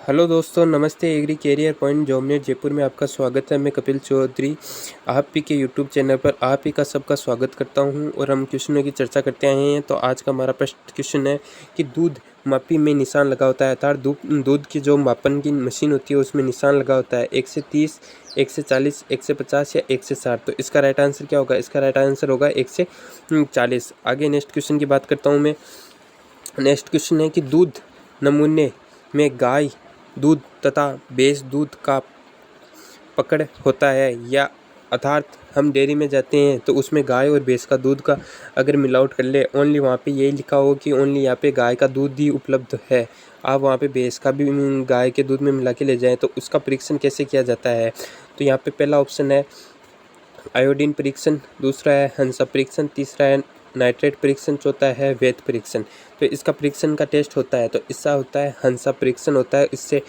Hello दोस्तों, नमस्ते। Agree career point जॉबनेट Jaipur में आपका स्वागत है। मैं कपिल चौधरी आप ही के यूट्यूब चैनल पर आप ही का सबका स्वागत करता हूं और हम क्वेश्चनों की चर्चा करते आए हैं। तो आज का हमारा प्रश्न क्वेश्चन है कि दूध मापी में निशान लगा होता है, अर्थात दूध की जो मापन की मशीन होती है उसमें निशान लगा होता है 1 से 30, 1 से 40, 1 से 50 या 1 से 60। तो इसका राइट आंसर क्या होगा? इसका राइट आंसर होगा 1 से 40। आगे नेक्स्ट क्वेश्चन की बात करता हूँ मैं। नेक्स्ट क्वेश्चन है कि दूध नमूने में गाय दूध तथा भैंस दूध का पकड़ होता है, या अर्थात हम डेयरी में जाते हैं तो उसमें गाय और भैंस का दूध का अगर मिलावट कर ले, ओनली वहाँ पे यही लिखा हो कि ओनली यहाँ पे गाय का दूध ही उपलब्ध है, आप वहाँ पे भैंस का भी गाय के दूध में मिला के ले जाएं, तो उसका परीक्षण कैसे किया जाता है? तो यहाँ पे पहला ऑप्शन है आयोडीन परीक्षण, दूसरा है हंसा परीक्षण, तीसरा है नाइट्रेट परीक्षण, चौथा है वैध परीक्षण। तो इसका परीक्षण का टेस्ट होता है तो इसका होता है हंसा परीक्षण होता है। इससे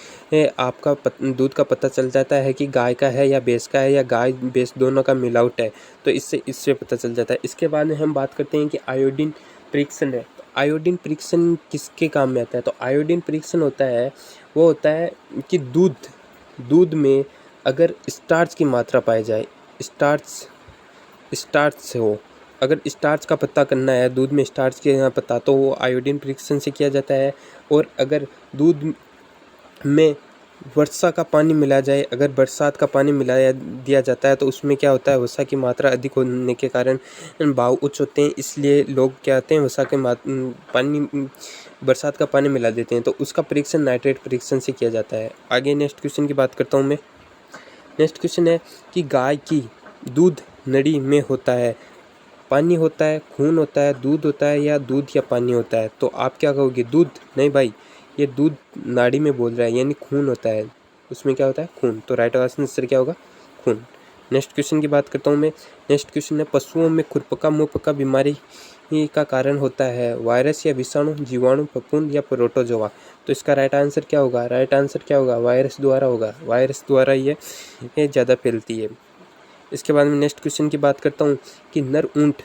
आपका दूध का पता चल जाता है कि गाय का है या भैंस का है, या गाय भैंस दोनों का मिलावट है, तो इससे पता चल जाता है। इसके बाद में हम बात करते हैं कि आयोडीन परीक्षण है। तो आयोडीन परीक्षण किसके काम में आता है? तो आयोडीन परीक्षण होता है, वो होता है कि दूध में अगर स्टार्च की मात्रा पाई जाए, स्टार्च हो, अगर स्टार्च का पता करना है, दूध में स्टार्च के पता, तो वो आयोडीन परीक्षण से किया जाता है। और अगर दूध में वर्षा का पानी मिला जाए, अगर बरसात का पानी मिलाया दिया जाता है तो उसमें क्या होता है, वसा की मात्रा अधिक होने के कारण भाव उच्च होते हैं, इसलिए लोग क्या कहते हैं, वसा के पानी बरसात का पानी मिला देते हैं, तो उसका परीक्षण नाइट्रेट परीक्षण से किया जाता है। आगे नेक्स्ट क्वेश्चन की बात करता हूँ मैं। नेक्स्ट क्वेश्चन है कि गाय की दूध नड़ी में होता है, पानी होता है, खून होता है, दूध होता है, या दूध या पानी होता है? तो आप क्या कहोगे? दूध? नहीं भाई, ये दूध नाड़ी में बोल रहा है, यानी खून होता है, उसमें क्या होता है? खून। तो राइट आंसर क्या होगा? खून। नेक्स्ट क्वेश्चन की बात करता हूँ मैं। नेक्स्ट क्वेश्चन है पशुओं में खुरपका मुंहपका बीमारी का कारण होता है वायरस या विषाणु, जीवाणु, फफूंद या प्रोटोजोआ? तो इसका राइट आंसर क्या होगा? राइट आंसर क्या होगा? वायरस द्वारा होगा। वायरस द्वारा ये ज़्यादा फैलती है। इसके बाद में नेक्स्ट क्वेश्चन की बात करता हूँ कि नर ऊँट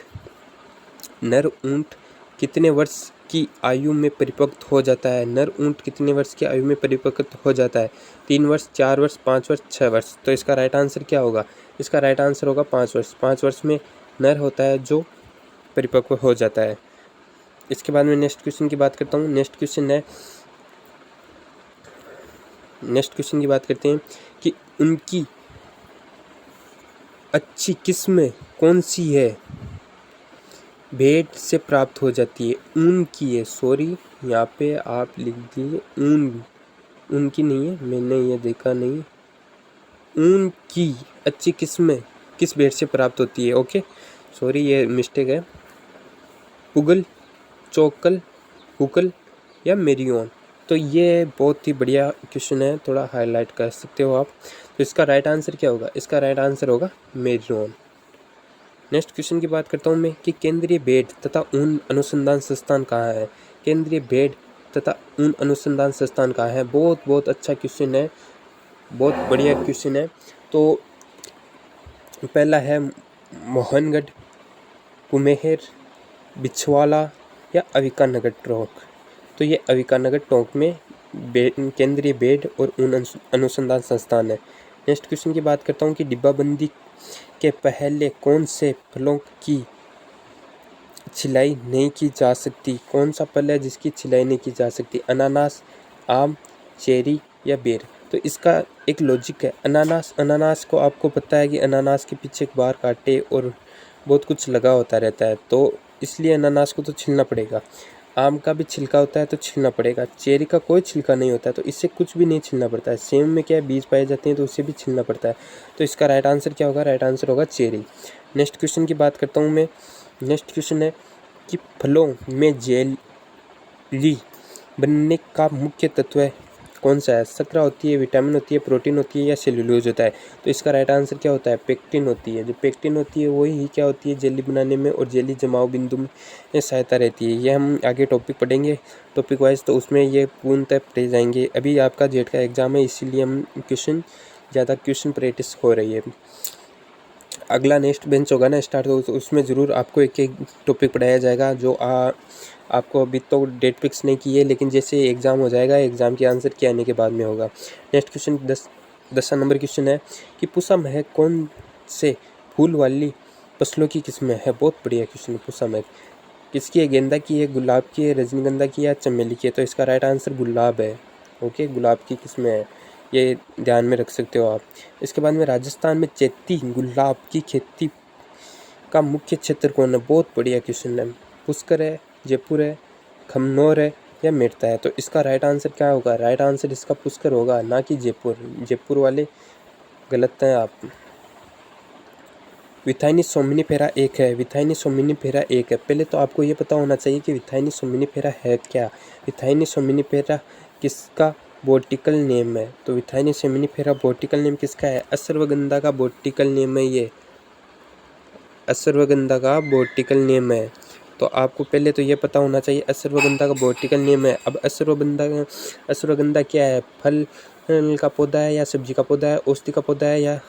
कितने वर्ष की आयु में परिपक्व हो जाता है? नर ऊँट कितने वर्ष की आयु में परिपक्व हो जाता है? 3 वर्ष, 4 वर्ष, 5 वर्ष, 6 वर्ष? तो इसका राइट आंसर क्या होगा? इसका राइट आंसर होगा 5 वर्ष। 5 वर्ष में नर होता है जो परिपक्व हो जाता है। इसके बाद में नेक्स्ट क्वेश्चन की बात करता हूँ। नेक्स्ट क्वेश्चन की बात करते हैं कि उनकी अच्छी किस्म कौन सी है? भेड़ से प्राप्त हो जाती है, ऊन की है, सॉरी यहाँ पे आप लिख दिए ऊन की नहीं है, मैंने ये देखा नहीं। ऊन की अच्छी किस्म किस भेड़ से प्राप्त होती है? ओके, सॉरी ये मिस्टेक है। पुगल, चोकल, हुकल या मेरियोन? तो ये बहुत ही बढ़िया क्वेश्चन है, थोड़ा हाईलाइट कर सकते हो आप। तो इसका राइट आंसर क्या होगा? इसका राइट आंसर होगा मेरियोन। नेक्स्ट क्वेश्चन की बात करता हूँ मैं कि केंद्रीय भेड़ तथा ऊन अनुसंधान संस्थान कहाँ है? केंद्रीय भेड़ तथा ऊन अनुसंधान संस्थान कहाँ है? बहुत अच्छा क्वेश्चन है, बहुत बढ़िया क्वेश्चन है। तो पहला है मोहनगढ़, कुमेहर, बिछवाला या अविकानगर टोंक? तो ये अविकानगर टोंक में केंद्रीय भेड़ और ऊन अनुसंधान संस्थान है। नेक्स्ट क्वेश्चन की बात करता हूँ कि डिब्बाबंदी के पहले कौन से फलों की छिलाई नहीं की जा सकती? कौन सा फल है जिसकी छिलाई नहीं की जा सकती? अनानास, आम, चेरी या बेर? तो इसका एक लॉजिक है। अनानास को आपको पता है कि अनानास के पीछे एक बार काटे और बहुत कुछ लगा होता रहता है, तो इसलिए अनानास को तो छीलना पड़ेगा। आम का भी छिलका होता है तो छीलना पड़ेगा। चेरी का कोई छिलका नहीं होता है तो इससे कुछ भी नहीं छीलना पड़ता है। सेम में क्या है, बीज पाए जाते हैं तो उससे भी छीलना पड़ता है। तो इसका राइट आंसर क्या होगा? राइट आंसर होगा चेरी। नेक्स्ट क्वेश्चन की बात करता हूँ मैं। नेक्स्ट क्वेश्चन है कि फलों में जेली बनने का मुख्य तत्व कौन सा है? शर्करा होती है, विटामिन होती है, प्रोटीन होती है या सेल्यूलोज होता है? तो इसका राइट आंसर क्या होता है? पेक्टिन होती है। जो पेक्टिन होती है वही क्या होती है? जेली बनाने में और जेली जमाव बिंदु में सहायता रहती है। ये हम आगे टॉपिक पढ़ेंगे टॉपिक वाइज, तो उसमें ये पूर्णतः पढ़े जाएंगे। अभी आपका जेट का एग्जाम है, इसीलिए हम ज़्यादा क्वेश्चन प्रैक्टिस हो रही है। अगला नेक्स्ट बेंच होगा ना स्टार्ट, तो उसमें ज़रूर आपको एक एक टॉपिक पढ़ाया जाएगा जो आपको अभी तो डेट फिक्स नहीं की है, लेकिन जैसे एग्ज़ाम हो जाएगा, एग्ज़ाम के आंसर के आने के बाद में होगा। नेक्स्ट क्वेश्चन 10 नंबर क्वेश्चन है कि पूसा महक कौन से फूल वाली फसलों की किस्म है। बहुत बढ़िया क्वेश्चन है। पूसा महक किसकी है? गेंदा की है, गुलाब की है, रजनीगंधा की है, चमेली की है। तो इसका राइट आंसर गुलाब है। ओके, गुलाब की किस्म है, ये ध्यान में रख सकते हो आप। इसके बाद में राजस्थान में चैती गुलाब की खेती का मुख्य क्षेत्र कौन है? बहुत बढ़िया क्वेश्चन है। पुष्कर है, जयपुर है, खमनोर है या मेड़ता है। तो इसका राइट आंसर क्या होगा? राइट आंसर इसका पुष्कर होगा, ना कि जयपुर। जयपुर वाले गलत हैं आप। विथाइनी सोमनीफेरा एक है, विथाइनी सोमनीफेरा एक है। पहले तो आपको ये पता होना चाहिए कि विथाइनी सोमनीफेरा है क्या। विथाइनी सोमनीफेरा किसका बॉटिकल नेम है? तो विथाइनी सोमनीफेरा बॉटिकल नेम किसका है? अश्वगंधा का बॉटिकल नेम है ये, अश्वगंधा का बॉटिकल नेम है। तो आपको पहले तो ये पता होना चाहिए अश्वगंधा का बॉटिकल नेम है। अब अश्वगंधा क्या है? फल का पौधा है या सब्जी का पौधा है, औषधि का पौधा है या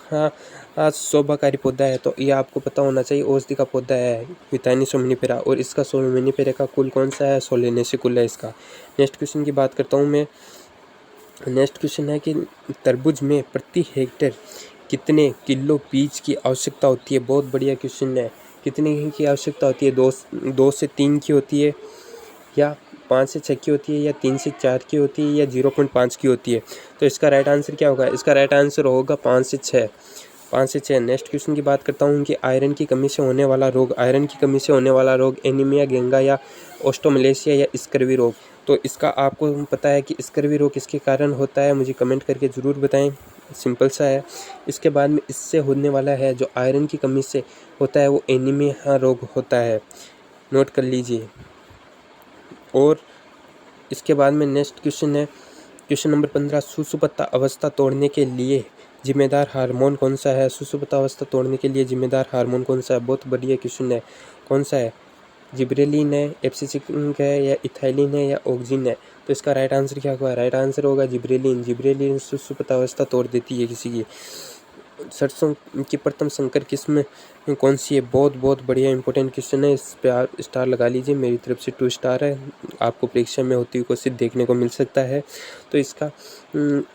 शोभाकारी पौधा है? तो ये आपको पता होना चाहिए औषधि का पौधा है विथाइनी सोमनीफेरा। और इसका सोमनीफेरा का कुल कौन सा है? सोलेनेसी कुल है इसका। नेक्स्ट क्वेश्चन की बात करता हूँ मैं। नेक्स्ट क्वेश्चन है कि तरबूज में प्रति हेक्टेयर कितने किलो बीज की आवश्यकता होती है? बहुत बढ़िया क्वेश्चन है। कितने की आवश्यकता होती है? 2 से 3 की होती है, या 5 से 6 की होती है, या 3 से 4 की होती है, या 0.5 की होती है? तो इसका राइट आंसर क्या होगा? इसका राइट आंसर होगा 5 से 6। 5 से 6। नेक्स्ट क्वेश्चन की बात करता हूँ कि आयरन की कमी से होने वाला रोग, आयरन की कमी से होने वाला रोग एनीमिया, गेंगा या ऑस्टोमलेशिया या स्कर्वी रोग। तो इसका आपको पता है कि स्कर्वी रोग किसके कारण होता है? मुझे कमेंट करके ज़रूर बताएं। सिंपल सा है। इसके बाद में इससे होने वाला है जो आयरन की कमी से होता है वो एनीमिया रोग होता है, नोट कर लीजिए। और इसके बाद में नेक्स्ट क्वेश्चन है क्वेश्चन नंबर 15, सुषुप्ता अवस्था तोड़ने के लिए जिम्मेदार हार्मोन कौन सा है? सुषुप्ता अवस्था तोड़ने के लिए जिम्मेदार हार्मोन कौन सा है? बहुत बढ़िया क्वेश्चन है। कौन सा है? जिब्रेलिन है, एप्सिसिन है, या इथाइलिन है, या ऑक्सिन है? तो इसका राइट आंसर क्या होगा? राइट आंसर होगा जिब्रेलिन। जिब्रेलिन सुषुप्ता अवस्था तोड़ देती है किसी की। सरसों की प्रथम संकर किस्म कौन सी है? बहुत बढ़िया इंपॉर्टेंट क्वेश्चन है। इस पे आप स्टार लगा लीजिए, मेरी तरफ से 2 स्टार है। आपको परीक्षा में होती हुई क्वेश्चन देखने को मिल सकता है। तो इसका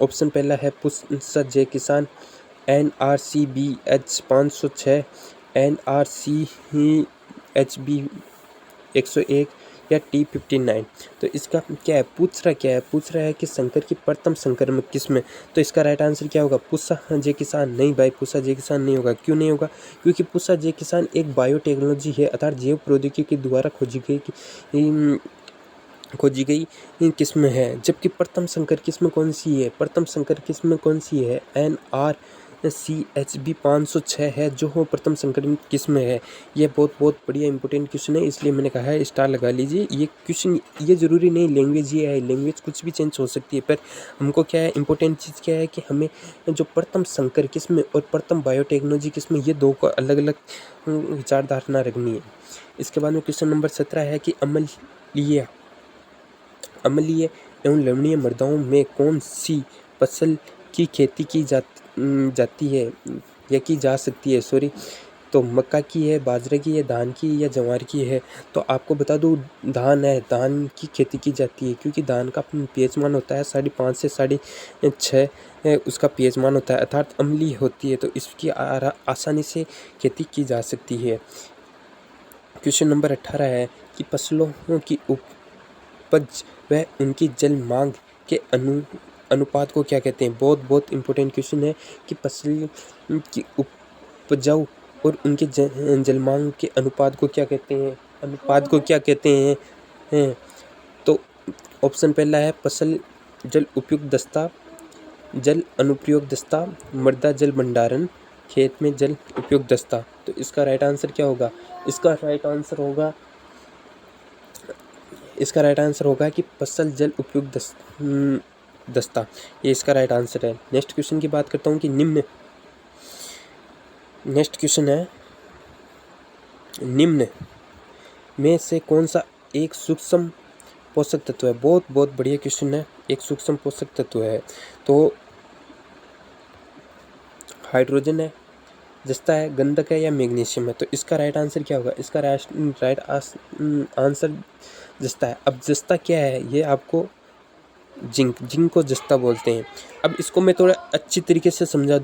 ऑप्शन पहला है पुष्सा जय किसान, NRCBH 506, NRCHB 101 या T59। तो इसका क्या है? पूछ रहा है कि संकर की प्रथम संकर किस्म। तो इसका राइट आंसर क्या होगा? पुष्सा जय किसान। नहीं भाई, पुष्सा जय किसान नहीं होगा। क्यों नहीं होगा? क्योंकि पुष्सा जय किसान एक बायोटेक्नोलॉजी है, अर्थात जैव प्रौद्योगिकी के द्वारा खोजी गई किस्म है। जबकि प्रथम संकर किस्म कौन सी है? प्रथम संकर किस्म कौन सी है? NRCHB 506 है जो प्रथम संकर किस्म है। ये बहुत बढ़िया इंपॉर्टेंट क्वेश्चन है, इसलिए मैंने कहा है स्टार लगा लीजिए। ये क्वेश्चन ये ज़रूरी नहीं लैंग्वेज ये है, लैंग्वेज कुछ भी चेंज हो सकती है, पर हमको क्या है, इंपॉर्टेंट चीज़ क्या है कि हमें जो प्रथम संकर किस्म और प्रथम बायोटेक्नोलॉजी किस्म, ये दो को अलग अलग विचारधारणा रखनी है। इसके बाद में क्वेश्चन नंबर 17 है कि अम्लीय एवं लवणीय मृदाओं में कौन सी फसल की खेती की जाती है या की जा सकती है? तो मक्का की है, बाजरे की है, धान की या जवार की है? तो आपको बता दूं धान है, धान की खेती की जाती है, क्योंकि धान का पीएच मान होता है 5.5 से 6.5 उसका पीएच मान होता है, अर्थात अम्लीय होती है। तो इसकी आसानी से खेती की जा सकती है। क्वेश्चन नंबर 18 है कि फसलों की उपज व उनकी जल मांग के अनुपात को क्या कहते हैं? बहुत इंपॉर्टेंट क्वेश्चन है कि फसल की उपजाऊ और उनके जल मांग के अनुपात को क्या कहते हैं? तो ऑप्शन पहला है फसल जल उपयुक्त दस्ता, जल अनुप्रयोग दस्ता, मृदा जल भंडारण, खेत में जल उपयुक्त दस्ता। तो इसका राइट आंसर क्या होगा? इसका राइट आंसर होगा कि फसल जल उपयुक्त दस्ता, ये इसका राइट आंसर है। नेक्स्ट क्वेश्चन की बात करता हूँ कि नेक्स्ट क्वेश्चन है निम्न में से कौन सा एक सूक्ष्म पोषक तत्व है? बहुत बढ़िया क्वेश्चन है। एक सूक्ष्म पोषक तत्व है तो हाइड्रोजन है, जस्ता है, गंधक है या मैग्नीशियम है। तो इसका राइट आंसर क्या होगा? इसका राइट आंसर जस्ता है। अब जस्ता क्या है ये आपको जिंक को जस्ता बोलते हैं। अब इसको मैं थोड़ा अच्छी तरीके से समझा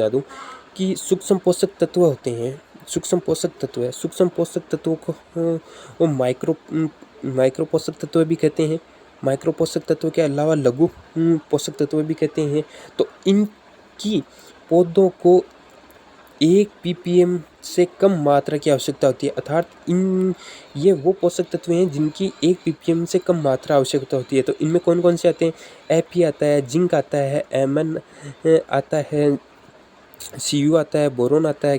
दूं कि सूक्ष्म पोषक तत्व होते हैं, सूक्ष्म पोषक तत्व है, सूक्ष्म पोषक तत्वों को वो माइक्रो पोषक तत्व भी कहते हैं। माइक्रो पोषक तत्व के अलावा लघु पोषक तत्व भी कहते हैं। तो इनकी पौधों को 1 ppm से कम मात्रा की आवश्यकता होती है, अर्थात ये वो पोषक तत्व हैं जिनकी 1 ppm से कम मात्रा आवश्यकता होती है। तो इनमें कौन कौन से आते हैं? Fe आता है, जिंक आता है, Mn आता है, Cu आता है, बोरोन आता है,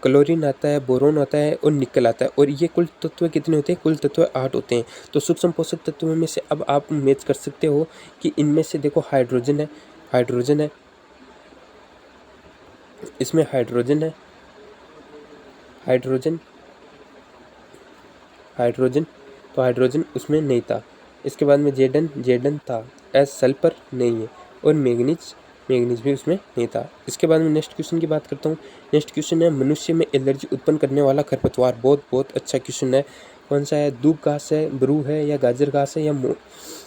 क्लोरीन आता है, बोरोन आता है और निकल आता है। और ये कुल तत्व कितने होते हैं? कुल तत्व 8 होते हैं। तो सूक्ष्म पोषक तत्वों में से अब आप मैच कर सकते हो कि इनमें से देखो हाइड्रोजन है, इसमें हाइड्रोजन तो हाइड्रोजन उसमें नहीं था। इसके बाद में जेडन था, सल्फर नहीं है, और मैग्नीज भी उसमें नहीं था। इसके बाद में नेक्स्ट क्वेश्चन की बात करता हूँ। नेक्स्ट क्वेश्चन है, मनुष्य में एलर्जी उत्पन्न करने वाला खरपतवार। बहुत अच्छा क्वेश्चन है। कौन सा है? दूब घास है, ब्रू है, या गाजर घास है, या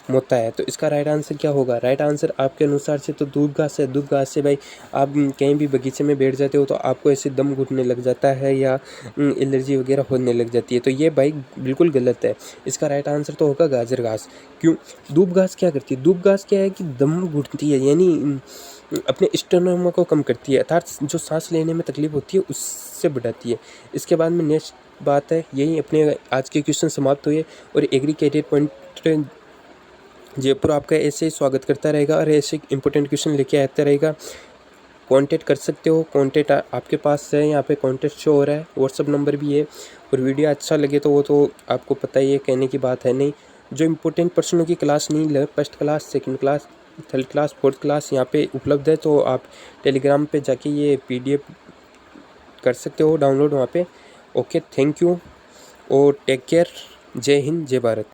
मोता है। तो इसका राइट आंसर क्या होगा? राइट आंसर आपके अनुसार से तो दूब घास है। दूब घास से भाई आप कहीं भी बगीचे में बैठ जाते हो तो आपको ऐसे दम घुटने लग जाता है या एलर्जी वगैरह होने लग जाती है। तो ये भाई बिल्कुल गलत है। इसका राइट आंसर तो होगा गाजर घास। क्यों? दूब घास क्या करती है? दूब घास क्या है कि दम घुटती है, यानी अपने स्टोनमा को कम करती है, अर्थात जो सांस लेने में तकलीफ होती है उससे बढ़ाती है। इसके बाद में नेक्स्ट बात है, यही अपने आज के क्वेश्चन समाप्त हुए। और एग्री कैरियर पॉइंट जयपुर आपका ऐसे ही स्वागत करता रहेगा और ऐसे इंपॉर्टेंट क्वेश्चन लेके आता रहेगा। कांटेक्ट कर सकते हो, कांटेक्ट आपके पास है, यहाँ पे कांटेक्ट शो हो रहा है, व्हाट्सअप नंबर भी है। और वीडियो अच्छा लगे तो वो तो आपको पता ही है, कहने की बात है नहीं। जो इंपॉर्टेंट पर्सनों की क्लास नहीं लगे, first class, second class, third class, fourth class यहाँ पे उपलब्ध है। तो आप टेलीग्राम पे जाके ये PDF कर सकते हो डाउनलोड वहाँ पे। ओके, थैंक यू और टेक केयर। जय हिंद, जय भारत।